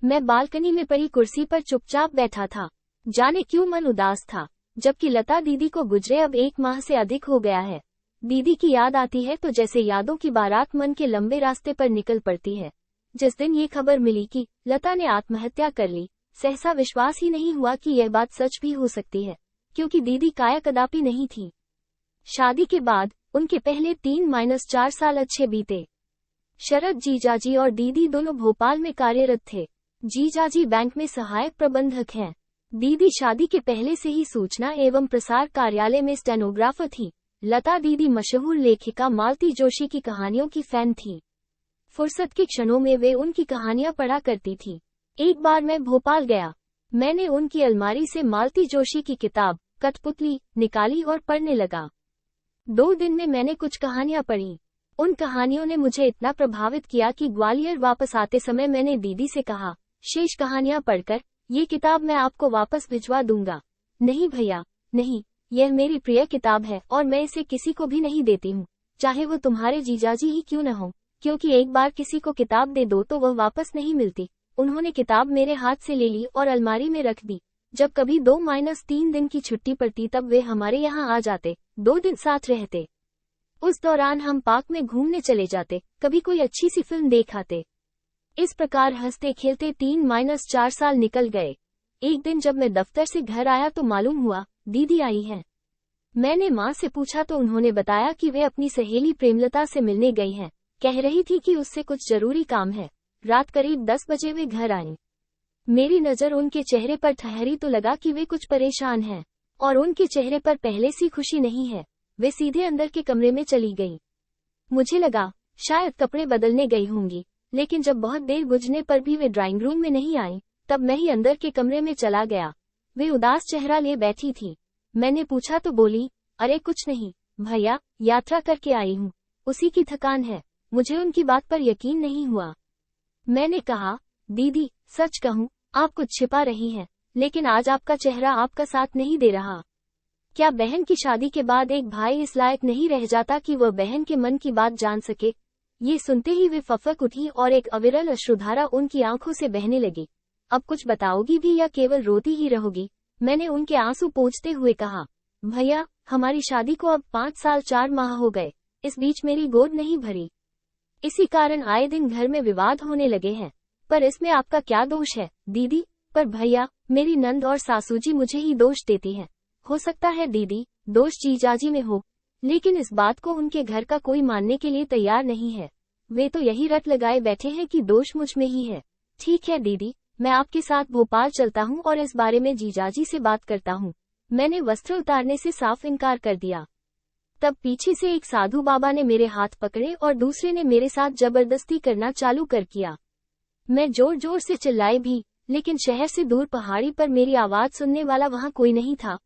मैं बालकनी में पड़ी कुर्सी पर चुपचाप बैठा था। जाने क्यों मन उदास था, जबकि लता दीदी को गुजरे अब 1 माह से अधिक हो गया है। दीदी की याद आती है तो जैसे यादों की बारात मन के लंबे रास्ते पर निकल पड़ती है। जिस दिन ये खबर मिली कि लता ने आत्महत्या कर ली, सहसा विश्वास ही नहीं हुआ कि यह बात सच भी हो सकती है, क्योंकि दीदी काया कदापि नहीं थी। शादी के बाद उनके पहले 3-4 साल अच्छे बीते। शरद जीजाजी और दीदी दोनों भोपाल में कार्यरत थे। जीजाजी बैंक में सहायक प्रबंधक हैं। दीदी शादी के पहले से ही सूचना एवं प्रसार कार्यालय में स्टेनोग्राफर थी। लता दीदी मशहूर लेखिका मालती जोशी की कहानियों की फैन थी। फुर्सत के क्षणों में वे उनकी कहानियां पढ़ा करती थी। एक बार मैं भोपाल गया। मैंने उनकी अलमारी से मालती जोशी की किताब कठपुतली निकाली और पढ़ने लगा। 2 दिन में मैंने कुछ कहानियां पढ़ी। उन कहानियों ने मुझे इतना प्रभावित किया कि ग्वालियर वापस आते समय मैंने दीदी से कहा, शेष कहानियां पढ़कर ये किताब मैं आपको वापस भिजवा दूंगा। नहीं भैया, नहीं, यह मेरी प्रिय किताब है और मैं इसे किसी को भी नहीं देती हूँ, चाहे वो तुम्हारे जीजाजी ही क्यों न हो, क्योंकि एक बार किसी को किताब दे दो तो वह वापस नहीं मिलती। उन्होंने किताब मेरे हाथ से ले ली और अलमारी में रख दी। जब कभी 2-3 दिन की छुट्टी पड़ती तब वे हमारे यहाँ आ जाते, 2 दिन साथ रहते। उस दौरान हम पार्क में घूमने चले जाते, कभी कोई अच्छी सी फिल्म देख आते। इस प्रकार हंसते खेलते 3-4 साल निकल गए। एक दिन जब मैं दफ्तर से घर आया तो मालूम हुआ दीदी आई हैं। मैंने माँ से पूछा तो उन्होंने बताया कि वे अपनी सहेली प्रेमलता से मिलने गई हैं। कह रही थी कि उससे कुछ जरूरी काम है। रात करीब 10 बजे वे घर आईं। मेरी नज़र उनके चेहरे पर ठहरी तो लगा कि वे कुछ परेशान हैं, और उनके चेहरे पर पहले सी खुशी नहीं है। वे सीधे अंदर के कमरे में चली गईं। मुझे लगा शायद कपड़े बदलने गई होंगी, लेकिन जब बहुत देर गुजरने पर भी वे ड्राइंग रूम में नहीं आईं, तब मैं ही अंदर के कमरे में चला गया। वे उदास चेहरा लिए बैठी थी। मैंने पूछा तो बोली, अरे कुछ नहीं भैया, यात्रा करके आई हूँ, उसी की थकान है। मुझे उनकी बात पर यकीन नहीं हुआ। मैंने कहा, दीदी सच कहूँ आप कुछ छिपा रही हैं, लेकिन आज आपका चेहरा आपका साथ नहीं दे रहा। क्या बहन की शादी के बाद एक भाई इस लायक नहीं रह जाता कि वह बहन के मन की बात जान सके? ये सुनते ही वे फफक उठी और एक अविरल अश्रुधारा उनकी आंखों से बहने लगी। अब कुछ बताओगी भी या केवल रोती ही रहोगी? मैंने उनके आंसू पोंछते हुए कहा, भैया हमारी शादी को अब 5 साल 4 माह हो गए। इस बीच मेरी गोद नहीं भरी। इसी कारण आए दिन घर में विवाद होने लगे हैं। पर इसमें आपका क्या दोष है दीदी? पर भैया, मेरी नंद और सासूजी मुझे ही दोष देती हैं। हो सकता है दीदी दोष जीजाजी में हो, लेकिन इस बात को उनके घर का कोई मानने के लिए तैयार नहीं है। वे तो यही रट लगाए बैठे हैं कि दोष मुझ में ही है। ठीक है दीदी, मैं आपके साथ भोपाल चलता हूँ और इस बारे में जीजाजी से बात करता हूँ। मैंने वस्त्र उतारने से साफ इनकार कर दिया। तब पीछे से एक साधु बाबा ने मेरे हाथ पकड़े और दूसरे ने मेरे साथ जबरदस्ती करना चालू कर किया। मैं जोर जोर से चिल्लाई भी, लेकिन शहर से दूर पहाड़ी पर मेरी आवाज सुनने वाला वहाँ कोई नहीं था।